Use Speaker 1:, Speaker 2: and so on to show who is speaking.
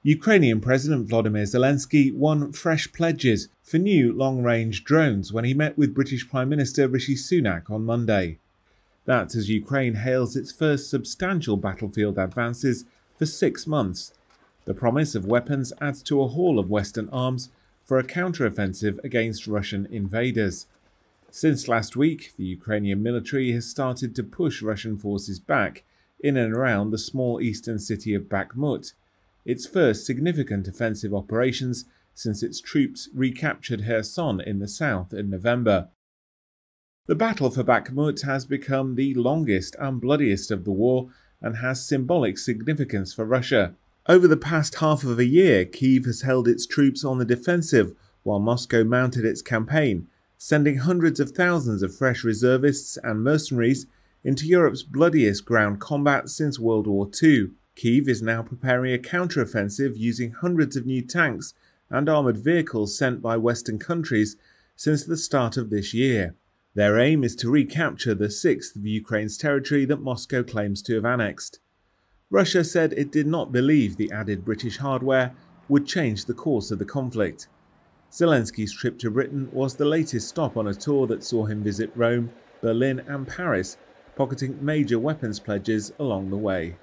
Speaker 1: Ukrainian President Volodymyr Zelensky won fresh pledges for new long-range drones when he met with British Prime Minister Rishi Sunak on Monday. That's as Ukraine hails its first substantial battlefield advances for 6 months. The promise of weapons adds to a haul of Western arms for a counteroffensive against Russian invaders. Since last week, the Ukrainian military has started to push Russian forces back in and around the small eastern city of Bakhmut, its first significant offensive operations since its troops recaptured Kherson in the south in November. The battle for Bakhmut has become the longest and bloodiest of the war and has symbolic significance for Russia. Over the past half of a year, Kyiv has held its troops on the defensive while Moscow mounted its campaign, sending hundreds of thousands of fresh reservists and mercenaries into Europe's bloodiest ground combat since World War II. Kyiv is now preparing a counteroffensive using hundreds of new tanks and armoured vehicles sent by Western countries since the start of this year. Their aim is to recapture the sixth of Ukraine's territory that Moscow claims to have annexed. Russia said it did not believe the added British hardware would change the course of the conflict. Zelensky's trip to Britain was the latest stop on a tour that saw him visit Rome, Berlin and Paris, pocketing major weapons pledges along the way.